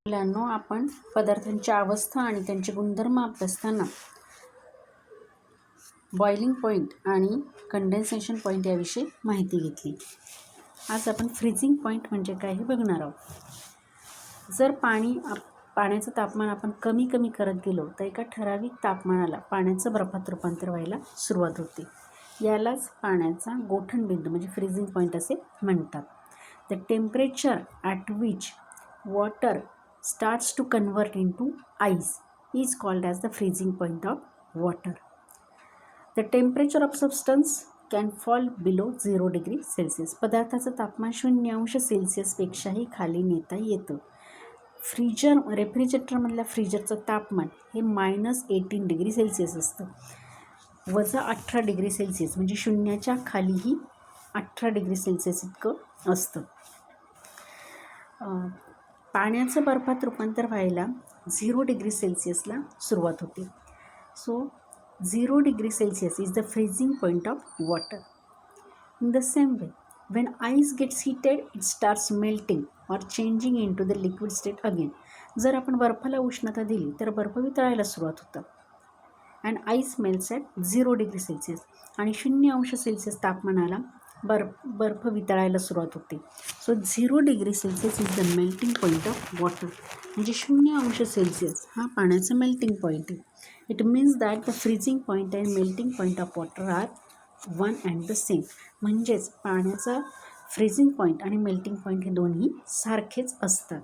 मुलांनो, आपण पदार्थांची अवस्था आणि त्यांचे गुणधर्म अभ्यासताना बॉइलिंग पॉईंट आणि कंडेन्सेशन पॉईंट याविषयी माहिती घेतली. आज आपण फ्रीजिंग पॉईंट म्हणजे काय हे बघणार आहोत. जर पाण्याचं तापमान आपण कमी करत गेलो तर एका ठराविक तापमानाला पाण्याचं बर्फात रूपांतर व्हायला सुरुवात होते. यालाच पाण्याचा गोठणबिंदू म्हणजे फ्रीजिंग पॉईंट असे म्हणतात. The temperature at which water starts to convert into ice is called as the freezing point of water. The temperature of substance can fall below 0 degree Celsius. पदार्थाचं तापमान 0°C पेक्षाही खाली नेता येतं. रेफ्रिजरेटरमधल्या फ्रीजरचं तापमान हे -18°C असतं. -18°C म्हणजे शून्याच्या खालीही 18°C इतकं असतं. पाण्याचं बर्फात रूपांतर व्हायला 0°C सुरुवात होते. So 0°C is the freezing point of water. In the same way when ice gets heated it starts melting or changing into the liquid state again. जर आपण बर्फाला उष्णता दिली तर बर्फ वितळायला सुरुवात होतं. And ice melts at 0°C आणि 0°C तापमानाला बर्फ वितळायला सुरुवात होते. So 0°C is the melting point of water. म्हणजे 0°C हा पाण्याचा मेल्टिंग पॉईंट आहे. It means that the freezing point and melting point of water are one and the same. म्हणजेच पाण्याचा फ्रीजिंग पॉईंट आणि मेल्टिंग पॉईंट हे दोन्ही सारखेच असतात.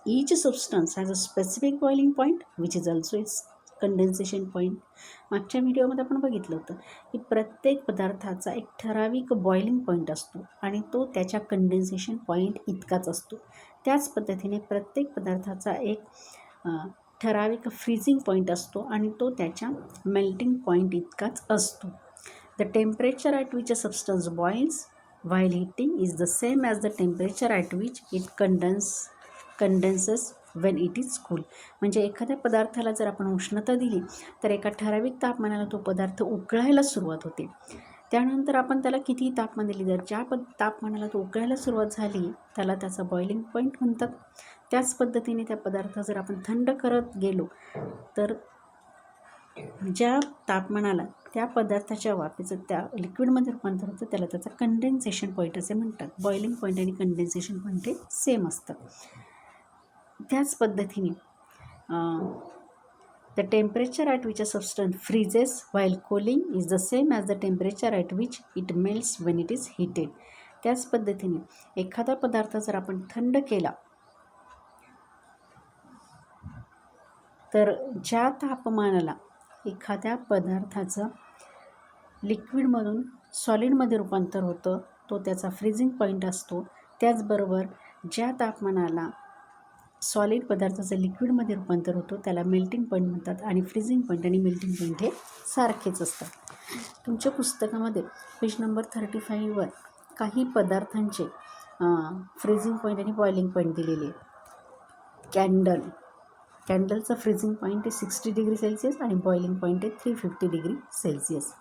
Each substance has a specific boiling point which is also its condensation point. मागच्या व्हिडिओमध्ये आपण बघितलं होतं की प्रत्येक पदार्थाचा एक ठराविक बॉइलिंग पॉईंट असतो आणि तो त्याच्या कंडेन्सेशन पॉईंट इतकाच असतो. त्याच पद्धतीने प्रत्येक पदार्थाचा एक ठराविक फ्रीजिंग पॉईंट असतो आणि तो त्याच्या मेल्टिंग पॉईंट इतकाच असतो. The temperature at which a substance boils while heating is the same as the temperature at which it condenses when it is cool. म्हणजे एखाद्या पदार्थाला जर आपण उष्णता दिली तर एका ठराविक तापमानाला तो पदार्थ उकळायला सुरुवात होते. त्यानंतर आपण त्याला कितीही तापमान दिली तर ज्या तापमानाला तो उकळायला सुरुवात झाली त्याला त्याचा बॉइलिंग पॉईंट म्हणतात. त्याच पद्धतीने त्या पदार्थ जर आपण थंड करत गेलो तर ज्या तापमानाला त्या पदार्थाच्या वाफेचं त्या लिक्विडमध्ये रूपांतर होतं त्याला त्याचा कंडेन्सेशन पॉईंट असे म्हणतात. बॉइलिंग पॉईंट आणि कंडेन्सेशन पॉईंट हे सेम असतात. त्याच पद्धतीने the temperature at which a substance freezes while cooling is the same as the temperature at which it melts Wien it is heated. त्याच पद्धतीने एखादा पदार्थ जर आपण थंड केला तर ज्या तापमानाला एखाद्या पदार्थाचं लिक्विडमधून सॉलिडमध्ये रूपांतर होतं तो त्याचा फ्रीजिंग पॉईंट असतो. त्याचबरोबर ज्या तापमानाला सॉलिड पदार्थाचं लिक्विडमध्ये रूपांतर होतो त्याला मेल्टिंग पॉईंट म्हणतात. आणि फ्रीजिंग पॉईंट आणि मेल्टिंग पॉईंट हे सारखेच असतात. तुमच्या पुस्तकामध्ये पेज नंबर 35वर काही पदार्थांचे फ्रीजिंग पॉईंट आणि बॉइलिंग पॉईंट दिलेले आहेत. कॅन्डलचा फ्रीजिंग पॉईंट आहे 60°C आणि बॉइलिंग पॉईंट आहे 350°C.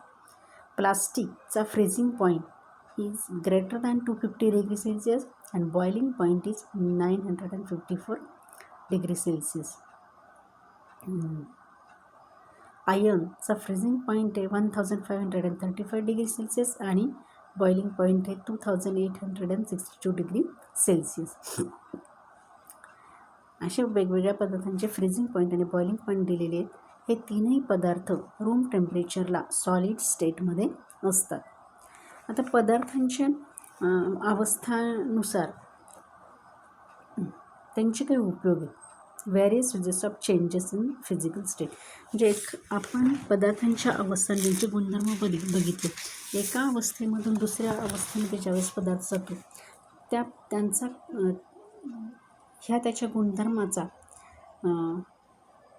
प्लास्टिकचा freezing point is greater than 250°C and boiling point is 954°C. आयर्नचा फ्रीजिंग पॉईंट आहे 1535°C आणि बॉइलिंग पॉईंट आहे 2862°C. अशा वेगवेगळ्या पदार्थांचे फ्रीजिंग पॉईंट आणि बॉइलिंग पॉईंट दिलेले आहेत. हे तीनही पदार्थ रूम टेम्परेचरला सॉलिड स्टेटमध्ये असतात. आता पदार्थांच्या अवस्थानुसार त्यांचे काही उपयोग आहेत. Various uses of changes in physical state. म्हणजे आपण पदार्थांच्या अवस्थांचे गुणधर्म बघितले. एका अवस्थेमधून दुसऱ्या अवस्थेमध्ये ज्यावेळेस पदार्थ जातो त्यांचा त्याच्या गुणधर्माचा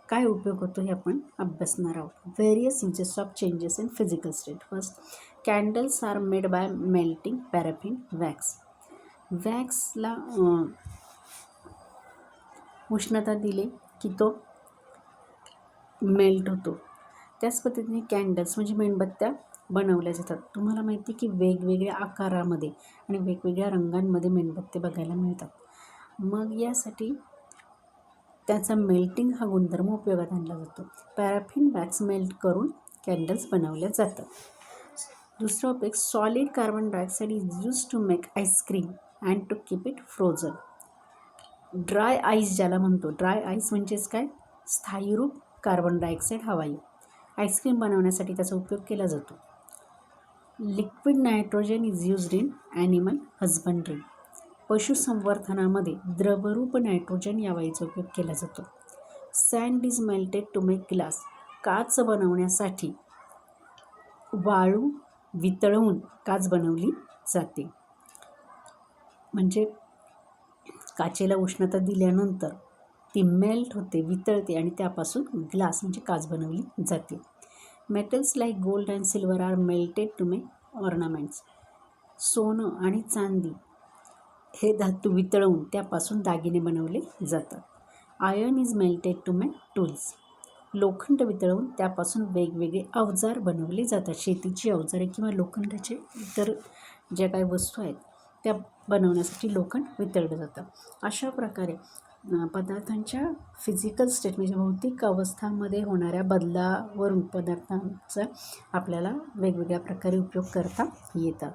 काय उपयोग होतो हे आपण अभ्यासणार आहोत. Various uses of changes in physical state. First, candles are made by melting paraffin wax. वॅक्सला उष्णता दिली की तो मेल्ट होतो. त्याच पद्धतीने कॅन्डल्स म्हणजे मेणबत्त्या बनवल्या जातात. तुम्हाला माहिती की वेगवेगळ्या आकारामध्ये आणि वेगवेगळ्या रंगांमध्ये मेणबत्ते बघायला मिळतात. मग यासाठी त्याचा मेल्टिंग हा गुणधर्म उपयोगात आणला जातो. पॅराफिन वॅक्स मेल्ट करून कॅन्डल्स बनवल्या जातात. दुसरा उपयोग, solid carbon dioxide is use to make ice cream and to keep it frozen. Dry ice ज्याला म्हणतो, ड्राय आईस म्हणजेच काय, स्थायीरूप कार्बन डायऑक्साईड हा वायू आईस्क्रीम बनवण्यासाठी त्याचा उपयोग केला जातो. Liquid nitrogen is used in animal husbandry. पशुसंवर्धनामध्ये द्रवरूप नायट्रोजन या वायूचा उपयोग केला जातो. Sand is melted to make glass. काच बनवण्यासाठी वाळू वितळवून काच बनवली जाते. म्हणजे काचेला उष्णता दिल्यानंतर ती मेल्ट होते, वितळते आणि त्यापासून ग्लास म्हणजे काच बनवली जाते. Metals like gold and silver are melted to make ornaments. सोनं आणि चांदी हे धातू वितळवून त्यापासून दागिने बनवले जातात. Iron is melted to make tools. लोखंड वितळवून त्यापासून वेगवेगळे अवजार बनवले जातात. शेतीची अवजारे किंवा लोखंडाचे इतर ज्या काही वस्तू आहेत त्या बनवण्यासाठी लोखंड वितळलं जातं. अशा प्रकारे पदार्थांच्या फिजिकल स्टेट म्हणजे भौतिक अवस्थांमध्ये होणाऱ्या बदलावरून पदार्थांचा आपल्याला वेगवेगळ्या प्रकारे उपयोग करता येतात.